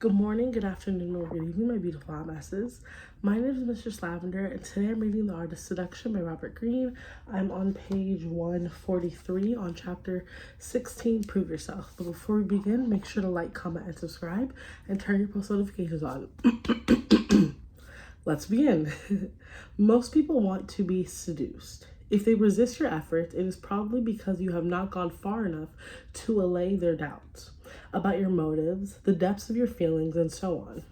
Good morning, good afternoon, or good evening, my beautiful hot messes. My name is Mistress Lavender, and today I'm reading The Artist Seduction by Robert Greene. I'm on page 143 on chapter 16, Prove Yourself. But before we begin, make sure to like, comment, and subscribe, and turn your post notifications on. Let's begin. Most people want to be seduced. If they resist your efforts, it is probably because you have not gone far enough to allay their doubts about your motives, the depths of your feelings, and so on.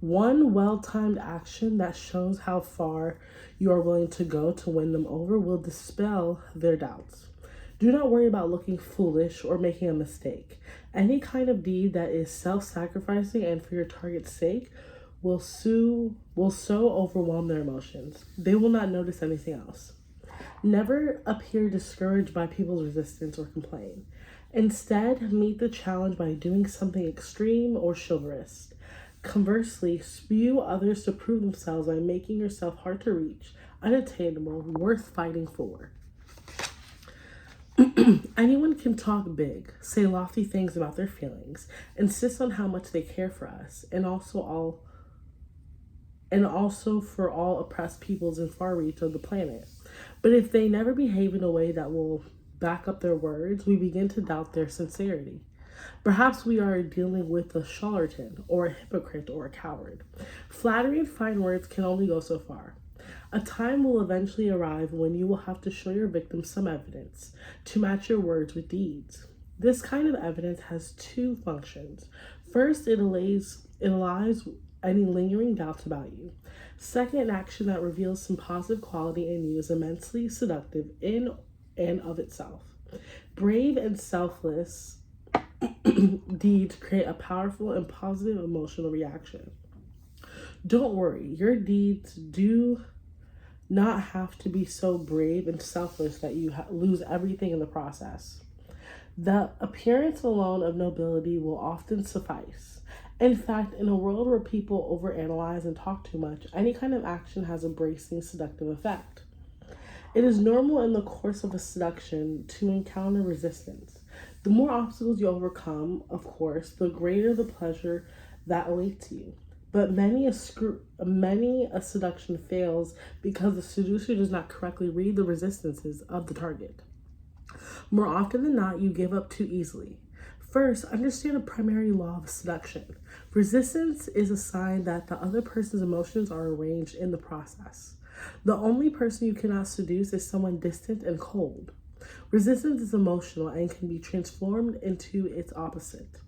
One well-timed action that shows how far you are willing to go to win them over will dispel their doubts. Do not worry about looking foolish or making a mistake. Any kind of deed that is self-sacrificing and for your target's sake will so overwhelm their emotions. They will not notice anything else. Never appear discouraged by people's resistance or complain. Instead, meet the challenge by doing something extreme or chivalrous. Conversely, spew others to prove themselves by making yourself hard to reach, unattainable, worth fighting for. Anyone can talk big, say lofty things about their feelings, insist on how much they care for us, and also for all oppressed peoples in far reach of the planet. But if they never behave in a way that will back up their words, we begin to doubt their sincerity. Perhaps we are dealing with a charlatan or a hypocrite or a coward. Flattery and fine words can only go so far. A time will eventually arrive when you will have to show your victim some evidence to match your words with deeds. This kind of evidence has two functions. First, it allies any lingering doubts about you. Second, an action that reveals some positive quality in you is immensely seductive in and of itself. Brave and selfless deeds create a powerful and positive emotional reaction. Don't worry, your deeds do not have to be so brave and selfless that you lose everything in the process. The appearance alone of nobility will often suffice. In fact, in a world where people overanalyze and talk too much, any kind of action has a bracing, seductive effect. It is normal in the course of a seduction to encounter resistance. The more obstacles you overcome, of course, the greater the pleasure that awaits you. But many a seduction fails because the seducer does not correctly read the resistances of the target. More often than not, you give up too easily. First, understand a primary law of seduction. Resistance is a sign that the other person's emotions are arranged in the process. The only person you cannot seduce is someone distant and cold. Resistance is emotional and can be transformed into its opposite.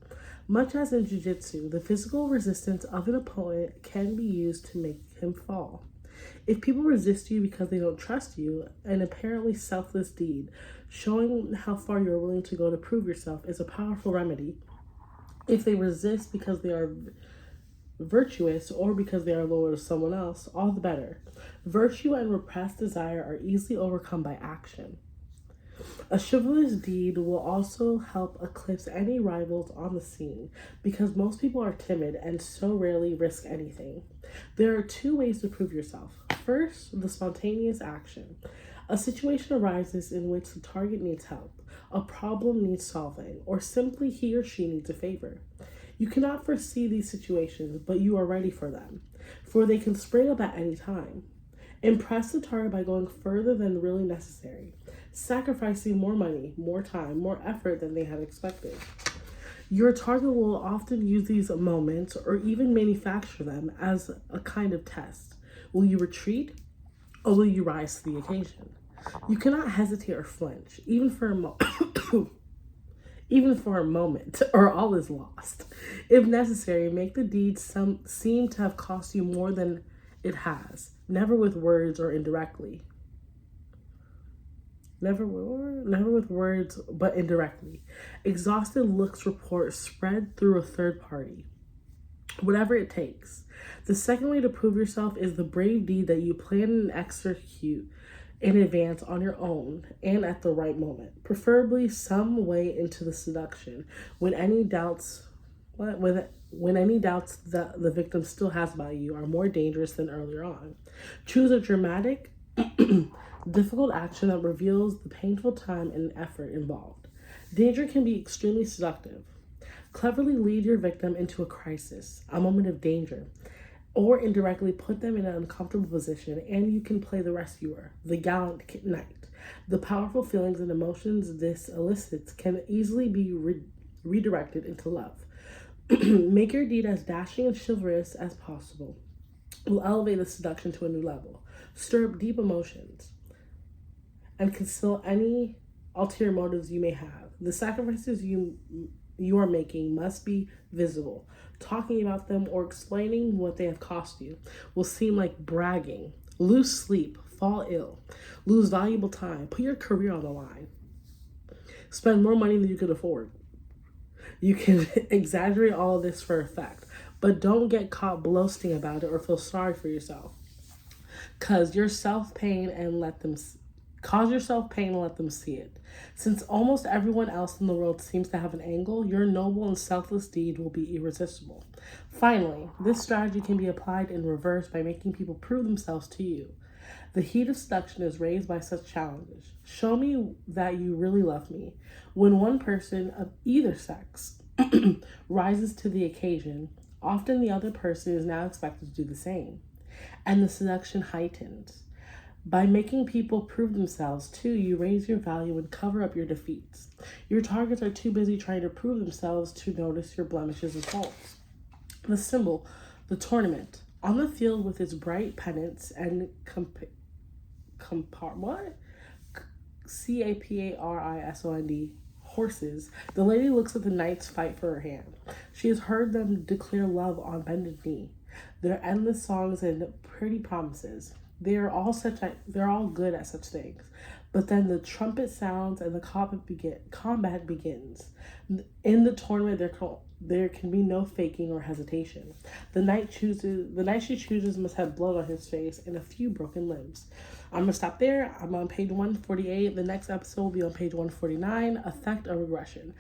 Much as in jiu-jitsu, the physical resistance of an opponent can be used to make him fall. If people resist you because they don't trust you, an apparently selfless deed, showing how far you're willing to go to prove yourself, is a powerful remedy. If they resist because they are virtuous or because they are loyal to someone else, all the better. Virtue and repressed desire are easily overcome by action. A chivalrous deed will also help eclipse any rivals on the scene because most people are timid and so rarely risk anything. There are two ways to prove yourself. First, the spontaneous action. A situation arises in which the target needs help, a problem needs solving, or simply he or she needs a favor. You cannot foresee these situations, but you are ready for them, for they can spring up at any time. Impress the target by going further than really necessary, sacrificing more money, more time, more effort than they had expected. Your target will often use these moments or even manufacture them as a kind of test. Will you retreat or will you rise to the occasion? You cannot hesitate or flinch, even for a moment, or all is lost. If necessary, make the deed seem to have cost you more than it has, never with words or indirectly. Never with words, but indirectly. Exhausted looks report spread through a third party. Whatever it takes. The second way to prove yourself is the brave deed that you plan and execute in advance on your own and at the right moment, preferably some way into the seduction when any doubts that the victim still has about you are more dangerous than earlier on. Choose a dramatic, difficult action that reveals the painful time and effort involved. Danger can be extremely seductive. Cleverly lead your victim into a crisis, a moment of danger, or indirectly put them in an uncomfortable position, and you can play the rescuer, the gallant knight. The powerful feelings and emotions this elicits can easily be redirected into love. Make your deed as dashing and chivalrous as possible. Will elevate the seduction to a new level. Stir up deep emotions and conceal any ulterior motives you may have. The sacrifices you are making must be visible. Talking about them or explaining what they have cost you will seem like bragging. Lose sleep, fall ill, lose valuable time, put your career on the line, spend more money than you could afford. You can exaggerate all of this for effect, but don't get caught boasting about it or feel sorry for yourself. Cause yourself pain and let them cause yourself pain and let them see it. Since almost everyone else in the world seems to have an angle, your noble and selfless deed will be irresistible. Finally, this strategy can be applied in reverse by making people prove themselves to you. The heat of seduction is raised by such challenges. Show me that you really love me. When one person of either sex rises to the occasion, often the other person is now expected to do the same, and the seduction heightens. By making people prove themselves too, you raise your value and cover up your defeats. Your targets are too busy trying to prove themselves to notice your blemishes and faults. The symbol, the tournament, on the field with its bright pennants and CAPARISOND horses, the lady looks at the knights fight for her hand. She has heard them declare love on bended knee. Their endless songs and pretty promises. They're all good at such things. But then the trumpet sounds and the combat begins. In the tournament, there can be no faking or hesitation. The knight she chooses must have blood on his face and a few broken limbs. I'm gonna stop there. I'm on page 148. The next episode will be on page 149. Effect of regression.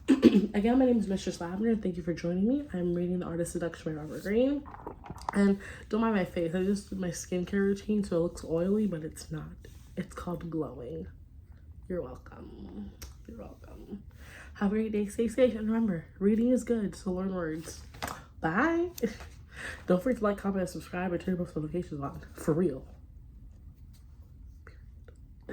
Again, my name is Mistress Lavender. Thank you for joining me. I'm reading The Art of Seduction by Robert Greene. And don't mind my face. I just did my skincare routine, so it looks oily, but it's not. It's called glowing. You're welcome. You're welcome. Have a great day. Stay safe. And remember, reading is good, so learn words. Bye. Don't forget to like, comment, and subscribe, and turn post notifications on. For real.